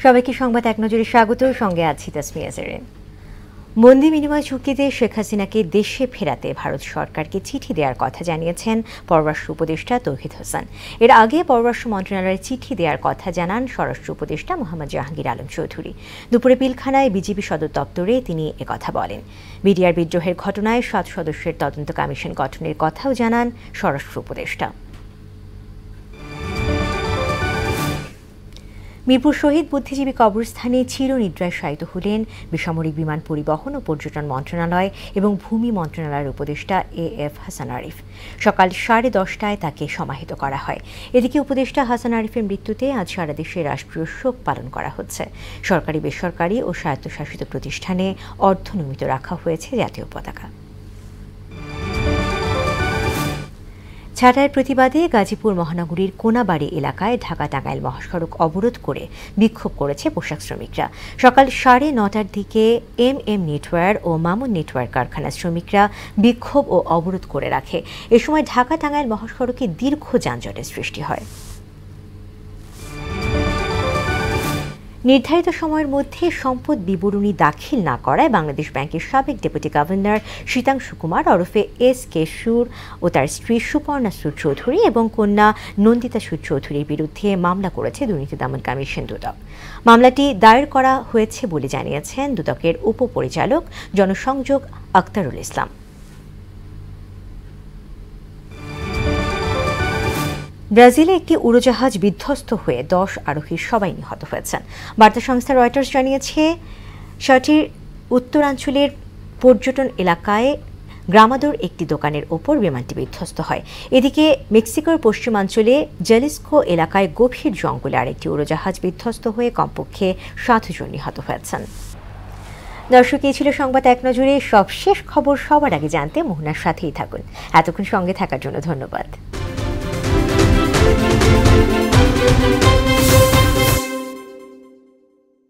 সবাইকে সংবাদ এক নজরে স্বাগত। সঙ্গে আছি তাসমিয়া জেরিন। বন্দি বিনিময় চুক্তিতে শেখ হাসিনাকে দেশে ফেরাতে ভারত সরকারকে চিঠি দেওয়ার কথা জানিয়েছেন পররাষ্ট্র উপদেষ্টা তৌহিদ হোসেন। এর আগে পররাষ্ট্র মন্ত্রণালয়ে চিঠি দেওয়ার কথা জানান স্বরাষ্ট্র উপদেষ্টা মোহাম্মদ জাহাঙ্গীর আলম চৌধুরী। দুপুরে পিলখানায় বিজিবি সদর দপ্তরে তিনি একথা বলেন। বিডিআর বিদ্রোহের ঘটনায় 7 সদস্যের তদন্ত কমিশন গঠনের কথাও জানান স্বরাষ্ট্র উপদেষ্টা। মিরপুর শহীদ বুদ্ধিজীবী কবরস্থানে চিরনিদ্রায় শায়িত হলেন বেসামরিক বিমান পরিবহন ও পর্যটন মন্ত্রণালয় এবং ভূমি মন্ত্রণালয়ের উপদেষ্টা এএফ হাসান আরিফ। সকাল 10:30টায় তাকে সমাহিত করা হয়। এদিকে উপদেষ্টা হাসান আরিফের মৃত্যুতে আজ সারা দেশে রাষ্ট্রীয় শোক পালন করা হচ্ছে। সরকারি, বেসরকারি ও স্বায়ত্তশাসিত প্রতিষ্ঠানে অর্ধনমিত রাখা হয়েছে জাতীয় পতাকা। ছাঁটাইয়ের প্রতিবাদে গাজীপুর মহানগরীর কোনাবাড়ি এলাকায় ঢাকা-টাঙ্গাইল মহাসড়ক অবরোধ করে বিক্ষোভ করেছে পোশাক শ্রমিকরা। সকাল 9:30টার দিকে এম নেটওয়ার ও মামুন নেটওয়ার কারখানার শ্রমিকরা বিক্ষোভ ও অবরোধ করে রাখে। এ সময় ঢাকা-টাঙ্গাইল মহাসড়কে দীর্ঘ যানজটের সৃষ্টি হয়। নির্ধারিত সময়ের মধ্যে সম্পদ বিবরণী দাখিল না করায় বাংলাদেশ ব্যাংকের সাবেক ডেপুটি গভর্নর শীতাংশু কুমার ওরফে এস.কে সুর ও তার স্ত্রী সুপর্ণা সুর চৌধুরী এবং কন্যা নন্দিতা সুর চৌধুরীর বিরুদ্ধে মামলা করেছে দুর্নীতি দমন কমিশন দুদক। মামলাটি দায়ের করা হয়েছে বলে জানিয়েছেন দুদকের উপপরিচালক জনসংযোগ আক্তারুল ইসলাম। ব্রাজিলে একটি উড়োজাহাজ বিধ্বস্ত হয়ে 10 আরোহীর সবাই নিহত হয়েছেন। বার্তা সংস্থা রয়টার্স জানিয়েছে, শহরটির উত্তরাঞ্চলের পর্যটন এলাকায় গ্রামাদোর একটি দোকানের ওপর বিমানটি বিধ্বস্ত হয়। এদিকে মেক্সিকোর পশ্চিমাঞ্চলে জালিস্কো এলাকায় গভীর জঙ্গলে আরেকটি উড়োজাহাজ বিধ্বস্ত হয়ে কমপক্ষে 7 জন নিহত হয়েছেন। দর্শক, এই ছিল সংবাদ এক নজরে। সবশেষ খবর সবার আগে জানতে মোহনার সাথেই থাকুন। এতক্ষণ সঙ্গে থাকার জন্য ধন্যবাদ।